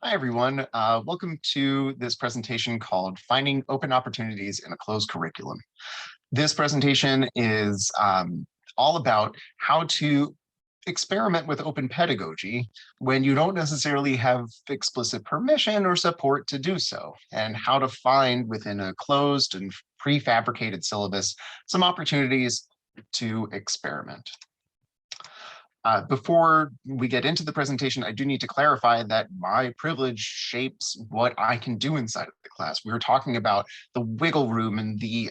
Hi, everyone. Welcome to this presentation called Finding Open Opportunities in a Closed Curriculum. This presentation is all about how to experiment with open pedagogy when you don't necessarily have explicit permission or support to do so, and how to find within a closed and prefabricated syllabus some opportunities to experiment. Before we get into the presentation, I do need to clarify that my privilege shapes what I can do inside of the class. We were talking about the wiggle room and the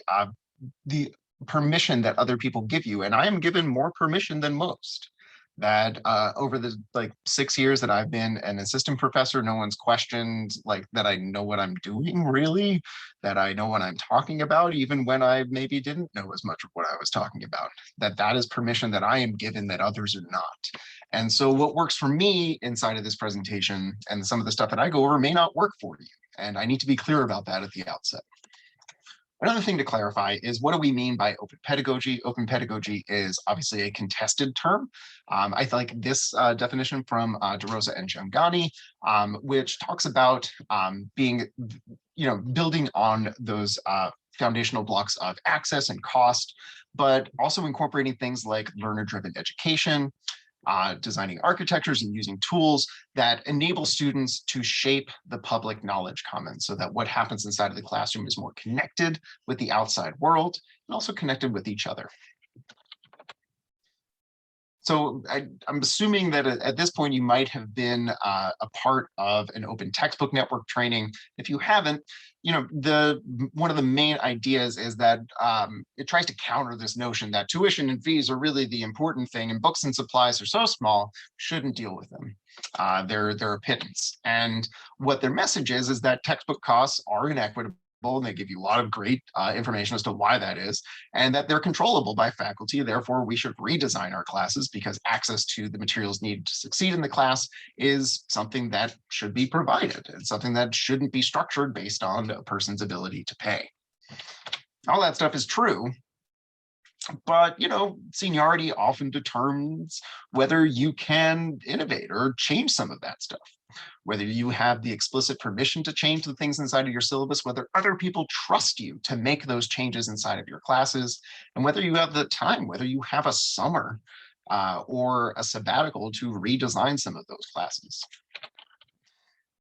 permission that other people give you, and I am given more permission than most. That over the 6 years that I've been an assistant professor, no one's questioned that I know what I'm doing, really, that I know what I'm talking about, even when I maybe didn't know as much of what I was talking about. That is permission that I am given that others are not. And so what works for me inside of this presentation and some of the stuff that I go over may not work for you. And I need to be clear about that at the outset. Another thing to clarify is, what do we mean by open pedagogy? Open pedagogy is obviously a contested term. I like this definition from DeRosa and Giangani, which talks about being, building on those foundational blocks of access and cost, but also incorporating things like learner-driven education, designing architectures and using tools that enable students to shape the public knowledge commons so that what happens inside of the classroom is more connected with the outside world and also connected with each other. So I'm assuming that at this point you might have been a part of an open textbook network training. If you haven't, one of the main ideas is that it tries to counter this notion that tuition and fees are really the important thing, and books and supplies are so small, shouldn't deal with them. They're a pittance. And what their message is that textbook costs are inequitable, and they give you a lot of great information as to why that is, and that they're controllable by faculty. Therefore, we should redesign our classes because access to the materials needed to succeed in the class is something that should be provided. It's something that shouldn't be structured based on a person's ability to pay. All that stuff is true, but seniority often determines whether you can innovate or change some of that stuff, whether you have the explicit permission to change the things inside of your syllabus, whether other people trust you to make those changes inside of your classes, and whether you have the time, whether you have a summer or a sabbatical to redesign some of those classes.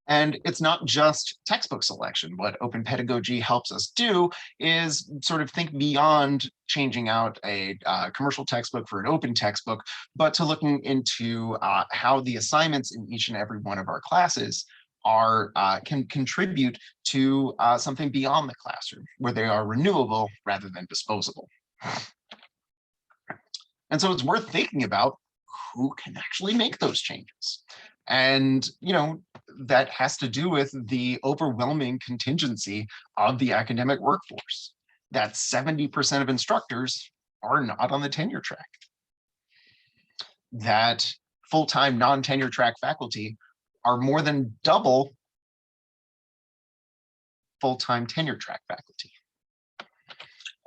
And it's not just textbook selection. What open pedagogy helps us do is sort of think beyond changing out a commercial textbook for an open textbook, but to looking into how the assignments in each and every one of our classes can contribute to something beyond the classroom, where they are renewable rather than disposable. And so it's worth thinking about who can actually make those changes. And, that has to do with the overwhelming contingency of the academic workforce, that 70% of instructors are not on the tenure track, that full-time non-tenure track faculty are more than double full-time tenure track faculty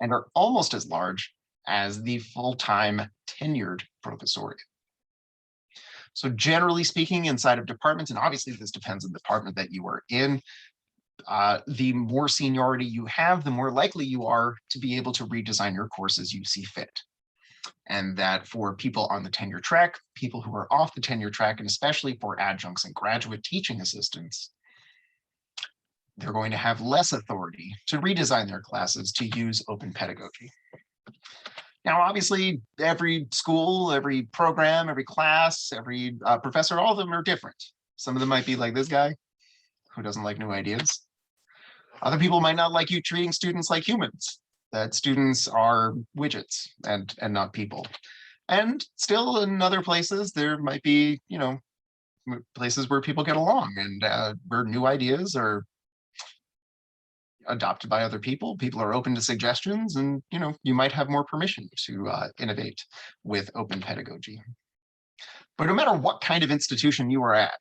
and are almost as large as the full-time tenured professoriate. So generally speaking, inside of departments, and obviously this depends on the department that you are in, the more seniority you have, the more likely you are to be able to redesign your course as you see fit. And that for people on the tenure track, people who are off the tenure track, and especially for adjuncts and graduate teaching assistants, they're going to have less authority to redesign their classes to use open pedagogy. Now, obviously, every school, every program, every class, every professor, all of them are different. Some of them might be like this guy, who doesn't like new ideas. Other people might not like you treating students like humans, that students are widgets and not people. And still in other places, there might be, places where people get along and where new ideas are adopted by other people. People are open to suggestions, and you might have more permission to innovate with open pedagogy. But no matter what kind of institution you are at,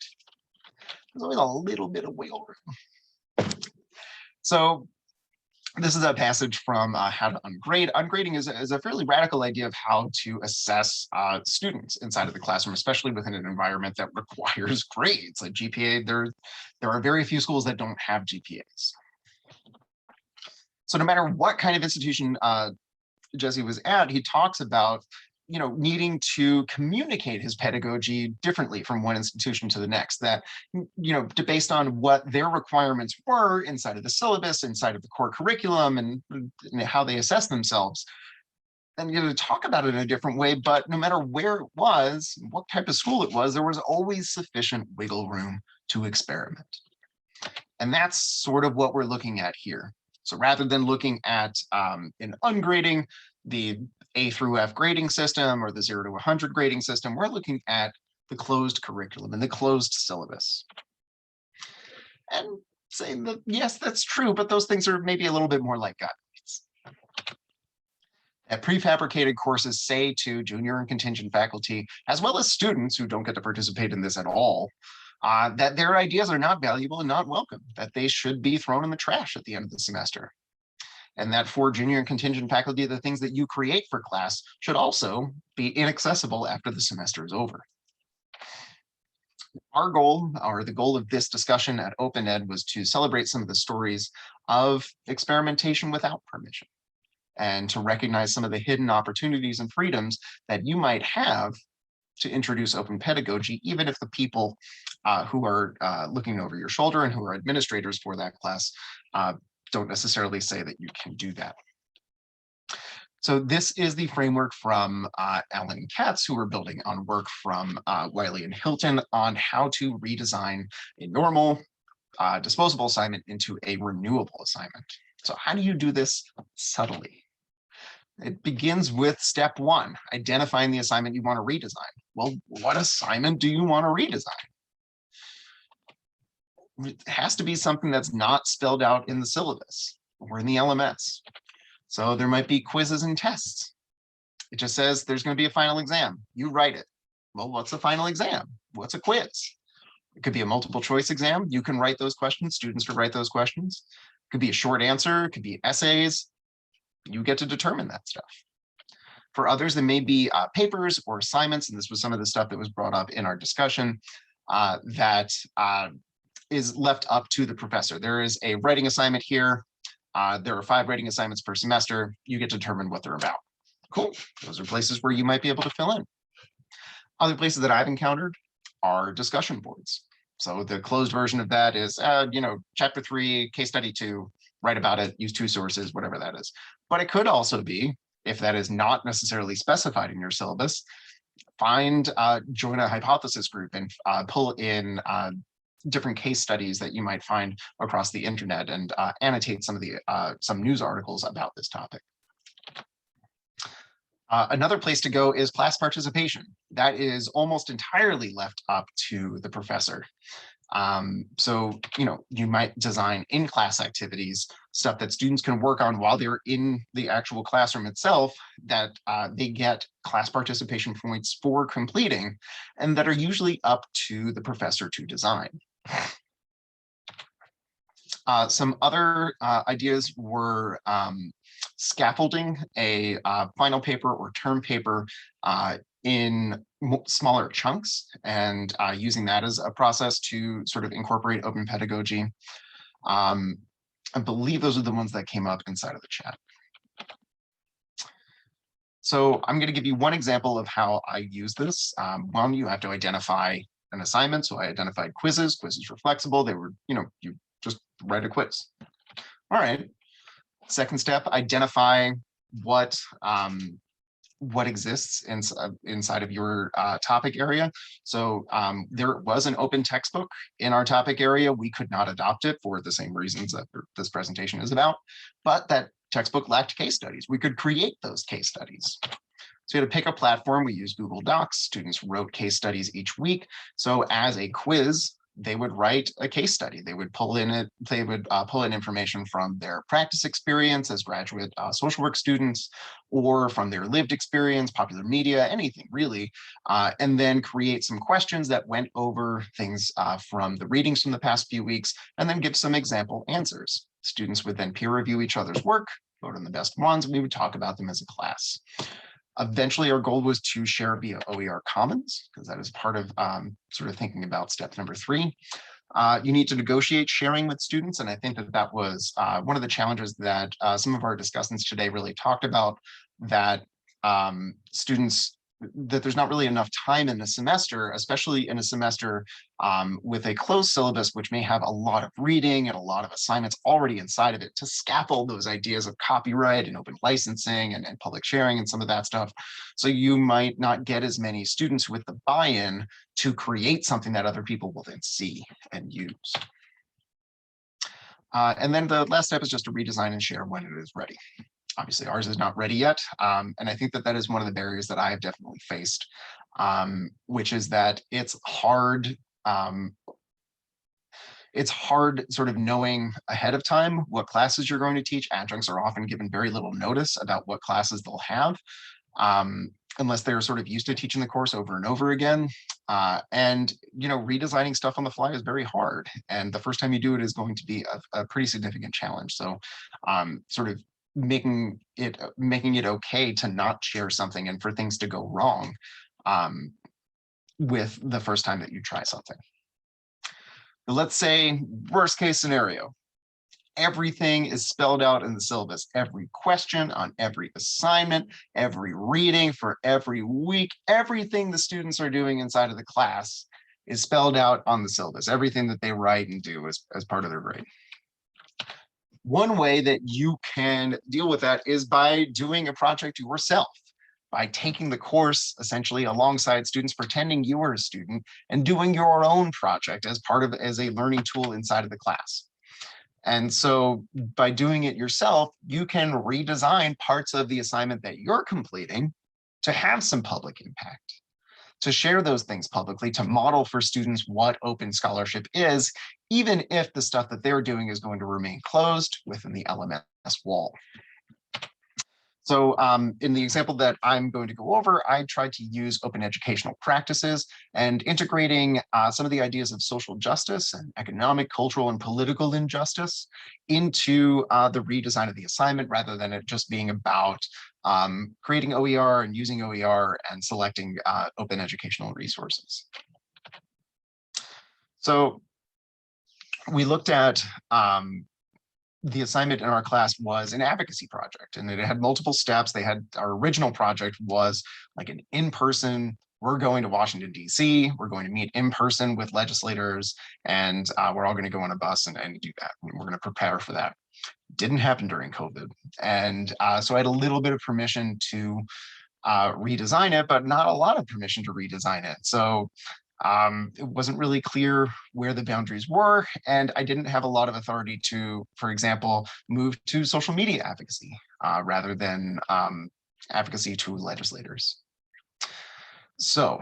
there's always a little bit of wiggle room. So This is a passage from How to Ungrade. Ungrading is a fairly radical idea of how to assess students inside of the classroom, especially within an environment that requires grades. Like GPA, there are very few schools that don't have GPAs. So no matter what kind of institution Jesse was at, he talks about needing to communicate his pedagogy differently from one institution to the next, that based on what their requirements were inside of the syllabus, inside of the core curriculum, and how they assess themselves, and to talk about it in a different way. But no matter where it was, what type of school it was, there was always sufficient wiggle room to experiment. And that's sort of what we're looking at here. So rather than looking at in ungrading, the A through F grading system or the 0 to 100 grading system, we're looking at the closed curriculum and the closed syllabus. And saying that, yes, that's true, but those things are maybe a little bit more like guidelines. That prefabricated courses say to junior and contingent faculty, as well as students who don't get to participate in this at all, that their ideas are not valuable and not welcome, that they should be thrown in the trash at the end of the semester. And that for junior and contingent faculty, the things that you create for class should also be inaccessible after the semester is over. Our goal, or the goal of this discussion at Open Ed, was to celebrate some of the stories of experimentation without permission, and to recognize some of the hidden opportunities and freedoms that you might have to introduce open pedagogy, even if the people who are looking over your shoulder and who are administrators for that class don't necessarily say that you can do that. So this is the framework from Allen and Katz, who are building on work from Wiley and Hilton on how to redesign a normal disposable assignment into a renewable assignment. So how do you do this subtly? It begins with step one, identifying the assignment you want to redesign. Well, what assignment do you want to redesign? It has to be something that's not spelled out in the syllabus or in the LMS. So there might be quizzes and tests. It just says there's going to be a final exam. You write it. Well, what's a final exam? What's a quiz? It could be a multiple choice exam. You can write those questions. Students could write those questions. It could be a short answer. It could be essays. You get to determine that stuff. For others, there may be papers or assignments, and this was some of the stuff that was brought up in our discussion, that is left up to the professor. There is a writing assignment here. There are 5 writing assignments per semester. You get to determine what they're about. Cool. Those are places where you might be able to fill in. Other places that I've encountered are discussion boards. So the closed version of that is, chapter 3, case study 2, write about it, use 2 sources, whatever that is. But it could also be, if that is not necessarily specified in your syllabus, join a hypothesis group and pull in different case studies that you might find across the internet and annotate some news articles about this topic. Another place to go is class participation. That is almost entirely left up to the professor. So, you might design in-class activities, stuff that students can work on while they're in the actual classroom itself, that they get class participation points for completing, and that are usually up to the professor to design. Some other ideas were scaffolding a final paper or term paper in smaller chunks, and using that as a process to sort of incorporate open pedagogy. I believe those are the ones that came up inside of the chat. So I'm going to give you one example of how I use this. One, you have to identify an assignment. So I identified quizzes. Quizzes were flexible. They were, you just write a quiz. All right. Second step, identify what exists inside of your topic area. So there was an open textbook in our topic area. We could not adopt it for the same reasons that this presentation is about, but that textbook lacked case studies. We could create those case studies. So we had to pick a platform. We used Google Docs. Students wrote case studies each week. So as a quiz, they would write a case study. They would pull in information from their practice experience as graduate social work students, or from their lived experience, popular media, anything really, and then create some questions that went over things from the readings from the past few weeks, and then give some example answers. Students would then peer review each other's work, vote on the best ones, and we would talk about them as a class. Eventually, our goal was to share via OER Commons, because that is part of sort of thinking about step number 3. You need to negotiate sharing with students, and I think that that was one of the challenges that some of our discussants today really talked about, that students, that there's not really enough time in the semester, especially in a semester with a closed syllabus, which may have a lot of reading and a lot of assignments already inside of it, to scaffold those ideas of copyright and open licensing and public sharing and some of that stuff. So you might not get as many students with the buy-in to create something that other people will then see and use. And then the last step is just to redesign and share when it is ready. Obviously, ours is not ready yet. And I think that that is one of the barriers that I have definitely faced, which is that it's hard. It's hard sort of knowing ahead of time what classes you're going to teach. Adjuncts are often given very little notice about what classes they'll have, unless they're sort of used to teaching the course over and over again. And, redesigning stuff on the fly is very hard. And the first time you do it is going to be a pretty significant challenge. So sort of making it okay to not share something and for things to go wrong with the first time that you try something. But let's say worst case scenario, everything is spelled out in the syllabus. Every question on every assignment, every reading for every week, everything the students are doing inside of the class is spelled out on the syllabus. Everything that they write and do as part of their grade. One way that you can deal with that is by doing a project yourself, by taking the course essentially alongside students, pretending you are a student and doing your own project as a learning tool inside of the class. And so by doing it yourself, you can redesign parts of the assignment that you're completing to have some public impact, to share those things publicly, to model for students what open scholarship is, even if the stuff that they're doing is going to remain closed within the LMS wall. So in the example that I'm going to go over, I tried to use open educational practices and integrating some of the ideas of social justice and economic, cultural, and political injustice into the redesign of the assignment, rather than it just being about creating OER and using OER and selecting open educational resources. So we looked at the assignment in our class was an advocacy project, and it had multiple steps. Our original project was like an in-person, we're going to Washington, D.C., we're going to meet in person with legislators, and we're all going to go on a bus and do that. And we're going to prepare for that. Didn't happen during COVID. And so I had a little bit of permission to redesign it, but not a lot of permission to redesign it. So it wasn't really clear where the boundaries were, and I didn't have a lot of authority to, for example, move to social media advocacy rather than advocacy to legislators. So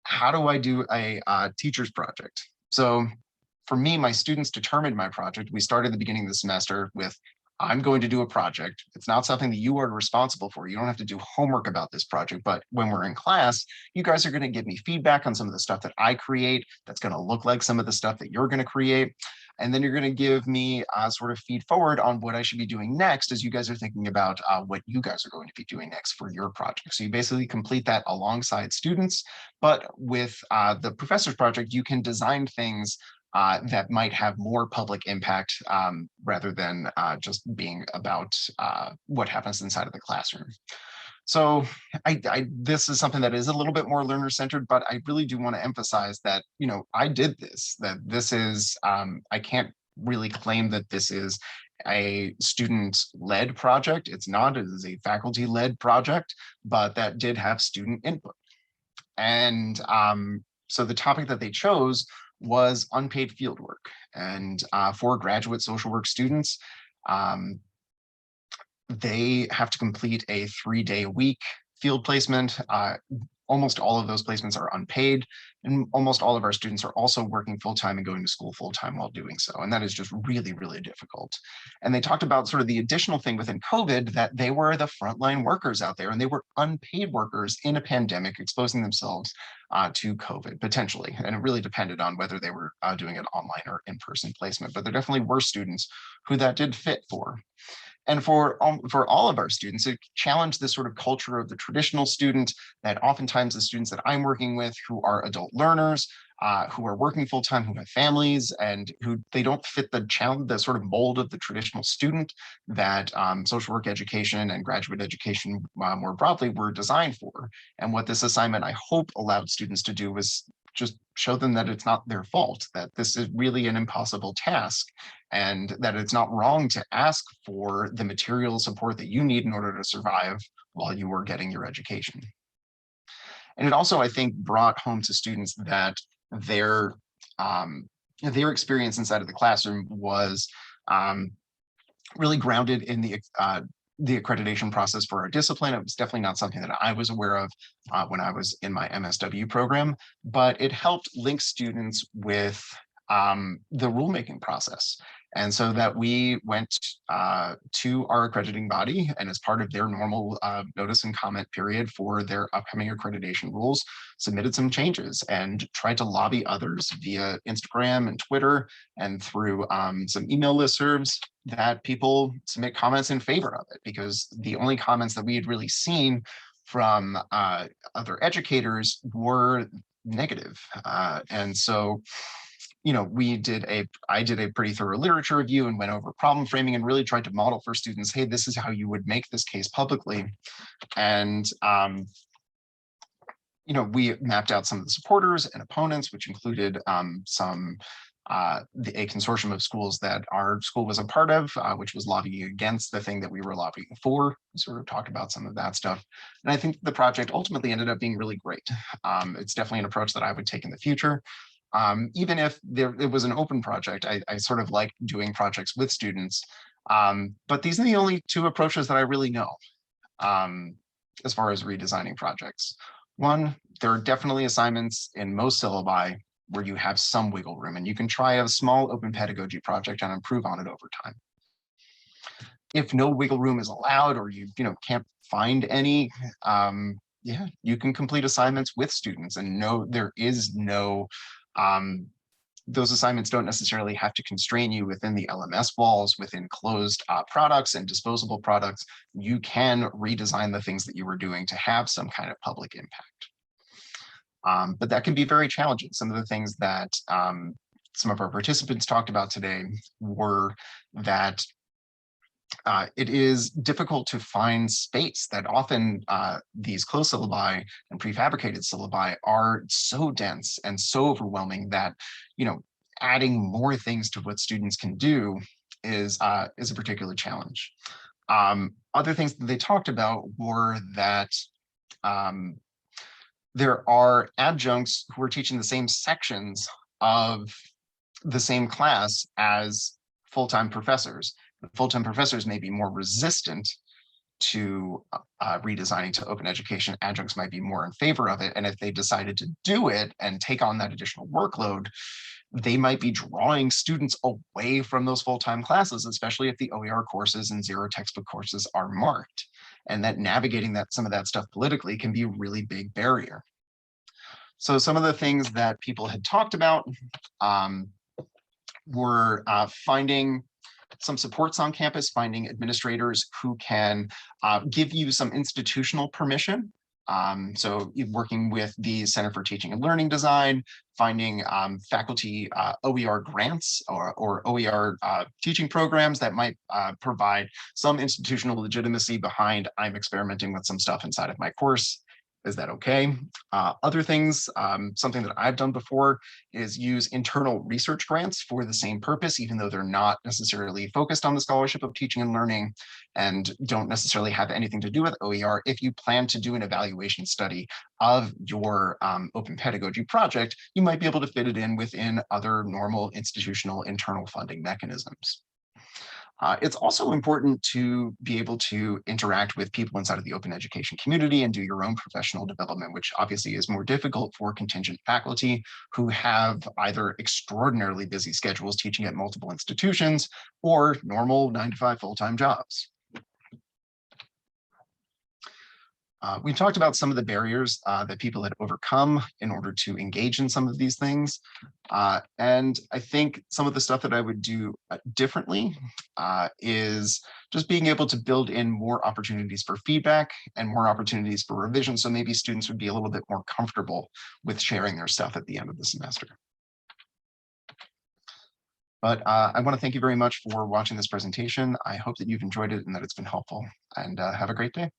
how do I do a teacher's project? So for me, my students determined my project. We started at the beginning of the semester with, I'm going to do a project. It's not something that you are responsible for. You don't have to do homework about this project, but when we're in class, you guys are going to give me feedback on some of the stuff that I create that's going to look like some of the stuff that you're going to create. And then you're going to give me sort of feed forward on what I should be doing next as you guys are thinking about what you guys are going to be doing next for your project. So you basically complete that alongside students, but with the professor's project, you can design things that might have more public impact rather than just being about what happens inside of the classroom. So this is something that is a little bit more learner-centered, but I really do want to emphasize that, I did this, that this is, I can't really claim that this is a student-led project. It's not, it is a faculty-led project, but that did have student input. And so the topic that they chose was unpaid fieldwork. And for graduate social work students, they have to complete a 3-day-a-week field placement, almost all of those placements are unpaid, and almost all of our students are also working full-time and going to school full-time while doing so. And that is just really, really difficult. And they talked about sort of the additional thing within COVID, that they were the frontline workers out there, and they were unpaid workers in a pandemic, exposing themselves to COVID potentially. And it really depended on whether they were doing an online or in-person placement, but there definitely were students who that did fit for. And for all of our students, it challenged this sort of culture of the traditional student, that oftentimes the students that I'm working with who are adult learners, who are working full-time, who have families, and who they don't fit the challenge, the sort of mold of the traditional student that social work education and graduate education more broadly were designed for. And what this assignment, I hope, allowed students to do was just show them that it's not their fault, that this is really an impossible task, and that it's not wrong to ask for the material support that you need in order to survive while you are getting your education. And it also, I think, brought home to students that their experience inside of the classroom was really grounded in the accreditation process for our discipline. It was definitely not something that I was aware of when I was in my MSW program, but it helped link students with the rulemaking process. And so that we went to our accrediting body, and as part of their normal notice and comment period for their upcoming accreditation rules, submitted some changes and tried to lobby others via Instagram and Twitter and through some email listservs that people submit comments in favor of it, because the only comments that we had really seen from other educators were negative. And so I did a pretty thorough literature review and went over problem framing and really tried to model for students, hey, this is how you would make this case publicly. And, we mapped out some of the supporters and opponents, which included a consortium of schools that our school was a part of, which was lobbying against the thing that we were lobbying for. We sort of talked about some of that stuff. And I think the project ultimately ended up being really great. It's definitely an approach that I would take in the future. Even if it was an open project, I sort of like doing projects with students. But these are the only two approaches that I really know as far as redesigning projects. One, there are definitely assignments in most syllabi where you have some wiggle room, and you can try a small open pedagogy project and improve on it over time. If no wiggle room is allowed, or you can't find any, you can complete assignments with students, and there is no those assignments don't necessarily have to constrain you within the LMS walls, within closed products and disposable products. You can redesign the things that you were doing to have some kind of public impact. But that can be very challenging. Some of the things that some of our participants talked about today were that it is difficult to find space, that often these closed syllabi and prefabricated syllabi are so dense and so overwhelming that adding more things to what students can do is a particular challenge. Other things that they talked about were that there are adjuncts who are teaching the same sections of the same class as full-time professors. Full-time professors may be more resistant to redesigning to open education. Adjuncts might be more in favor of it. And if they decided to do it and take on that additional workload, they might be drawing students away from those full-time classes, especially if the OER courses and zero textbook courses are marked. And that navigating some of that stuff politically can be a really big barrier. So some of the things that people had talked about were finding some supports on campus, finding administrators who can give you some institutional permission. So working with the Center for Teaching and Learning Design, finding faculty OER grants or OER teaching programs that might provide some institutional legitimacy behind, I'm experimenting with some stuff inside of my course. Is that okay? Other things, something that I've done before is use internal research grants for the same purpose, even though they're not necessarily focused on the scholarship of teaching and learning and don't necessarily have anything to do with OER. If you plan to do an evaluation study of your open pedagogy project, you might be able to fit it in within other normal institutional internal funding mechanisms. It's also important to be able to interact with people inside of the open education community and do your own professional development, which obviously is more difficult for contingent faculty who have either extraordinarily busy schedules teaching at multiple institutions or normal 9 to 5 full-time jobs. We talked about some of the barriers that people had overcome in order to engage in some of these things. And I think some of the stuff that I would do differently is just being able to build in more opportunities for feedback and more opportunities for revision. So maybe students would be a little bit more comfortable with sharing their stuff at the end of the semester. But I want to thank you very much for watching this presentation. I hope that you've enjoyed it and that it's been helpful, and have a great day.